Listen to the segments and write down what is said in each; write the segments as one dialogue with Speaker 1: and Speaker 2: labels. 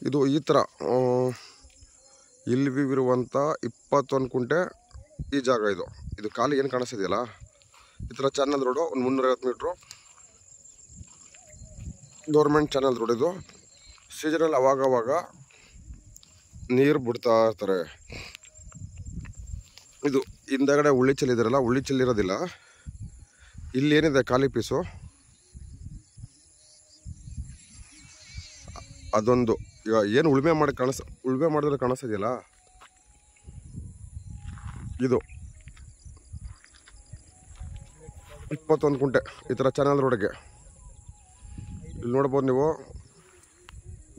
Speaker 1: ಇದು ಈ ಥರ ಇಲ್ಲಿ ಇರುವಂಥ 21 ಕುಂಟೆ ಈ ಜಾಗ. ಇದು ಖಾಲಿ ಏನು ಕಾಣಿಸ್ತಿದೆಯಲ್ಲ, ಈ ಥರ ಚಾನಲ್ ರೋಡು. ಒಂದು 350 ಮೀಟ್ರು ಗೌರ್ಮೆಂಟ್ ಚಾನಲ್ ರೋಡ್. ಇದು ಸೀಸನಲ್ಲಿ ಅವಾಗವಾಗ ನೀರು ಬಿಡ್ತಾ ಇರ್ತಾರೆ. ಇದು ಹಿಂದಗಡೆ ಉಳ್ಳಿ ಚೆಲ್ಲಿದಾರಲ್ಲ, ಉಳ್ಳಿ ಚೆಲ್ಲಿರೋದಿಲ್ಲ. ಇಲ್ಲಿ ಏನಿದೆ ಖಾಲಿ ಪೀಸು, ಅದೊಂದು. ಈಗ ಏನು ಉಳುಮೆ ಮಾಡಿದ್ರೆ ಕಾಣಿಸ್ತಿದೆಯಲ್ಲ, ಇದು 21 ಕುಂಟೆ ಈ ಥರ ಚಾನಲ್ ರೋಡಿಗೆ. ಇಲ್ಲಿ ನೋಡ್ಬೋದು ನೀವು,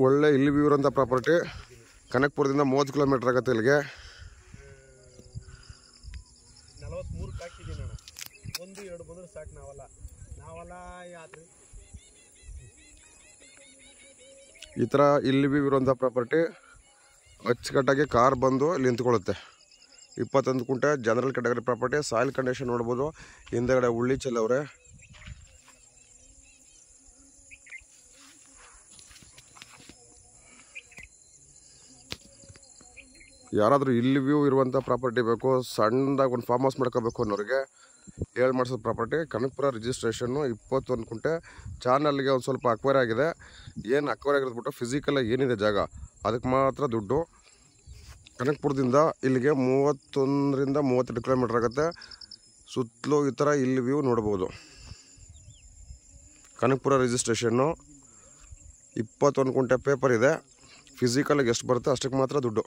Speaker 1: ಒಳ್ಳೆ ಇಲ್ಲಿ ವ್ಯೂ ಇರೋಂಥ ಪ್ರಾಪರ್ಟಿ. ಕನಕಪುರದಿಂದ 30 ಕಿಲೋಮೀಟ್ರ್ ಆಗುತ್ತೆ ಇಲ್ಲಿಗೆ.
Speaker 2: 43 ಹಾಕಿದ್ದೀನಿ ನಾನು. 1-2 ಬಂದ್ರೆ ಸಾಕು. ನಾವಲ್ಲ ಯಾತ್ರೆ
Speaker 1: ಈ ಥರ ಇಲ್ಲಿ ವ್ಯೂ ಇರೋಂಥ ಪ್ರಾಪರ್ಟಿ ಅಚ್ಚುಕಟ್ಟಾಗಿ ಕಾರ್ ಬಂದು ಇಲ್ಲಿ ನಿಂತ್ಕೊಳ್ಳುತ್ತೆ. 21 ಕುಂಟೆ general category property. Soil condition ನೋಡ್ಬೋದು. ಹಿಂದೆಗಡೆ ಉಳ್ಳಿ ಚೆಲ್ಲವ್ರೆ. ಯಾರಾದರೂ ಇಲ್ಲಿ ವ್ಯೂ ಇರುವಂಥ ಪ್ರಾಪರ್ಟಿ ಬೇಕು, ಸಣ್ಣದಾಗಿ ಒಂದು ಫಾರ್ಮ್ ಹೌಸ್ ಮಾಡ್ಕೋಬೇಕು ಅನ್ನೋರಿಗೆ ಹೇಳಿ ಮಾಡಿಸೋದು ಪ್ರಾಪರ್ಟಿ. ಕನಕಪುರ ರಿಜಿಸ್ಟ್ರೇಷನ್ನು 21 ಕುಂಟೆ. ಚಾನಲ್ಗೆ ಒಂದು ಸ್ವಲ್ಪ ಅಕ್ವೈರ್ ಆಗಿದೆ. ಏನು ಅಕ್ವೈರ್ ಆಗಿರೋದ್ಬಿಟ್ಟು ಫಿಸಿಕಲಾಗಿ ಏನಿದೆ ಜಾಗ ಅದಕ್ಕೆ ಮಾತ್ರ ದುಡ್ಡು. ಕನಕಪುರದಿಂದ ಇಲ್ಲಿಗೆ 31ರಿಂದ 32 ಕಿಲೋಮೀಟ್ರ್ ಆಗುತ್ತೆ. ಸುತ್ತಲೂ ಈ ಥರ ಇಲ್ಲಿ ವ್ಯೂ ನೋಡ್ಬೋದು. ಕನಕಪುರ ರಿಜಿಸ್ಟ್ರೇಷನ್ನು 21 ಕುಂಟೆ ಪೇಪರ್ ಇದೆ. ಫಿಸಿಕಲಾಗಿ ಎಷ್ಟು ಬರುತ್ತೆ ಅಷ್ಟಕ್ಕೆ ಮಾತ್ರ ದುಡ್ಡು.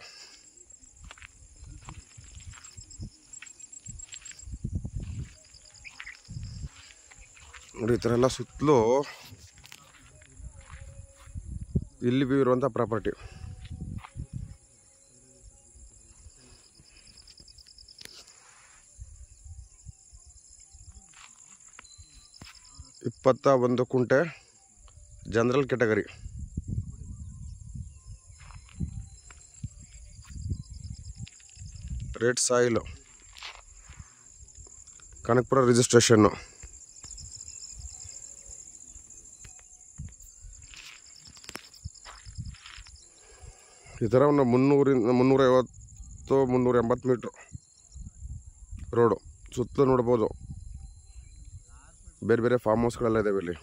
Speaker 1: ನೋಡಿ, ಈ ಥರ ಎಲ್ಲ ಸುತ್ತಲೂ ಇಲ್ಲಿ ವ್ಯೂ ಇರುವಂಥ ಪ್ರಾಪರ್ಟಿ. ಇಪ್ಪತ್ತ 1 ಕುಂಟೆ general category. Red soil. Kanakapura registration. ಈ ಥರ ಒಂದು 350-380 ಮೀಟ್ರು ರೋಡು. ಸುತ್ತಲೂ ನೋಡ್ಬೋದು ಬೇರೆ ಬೇರೆ ಫಾರ್ಮ್ ಹೌಸ್ಗಳೆಲ್ಲ ಇದ್ದಾವೆ ಇಲ್ಲಿ.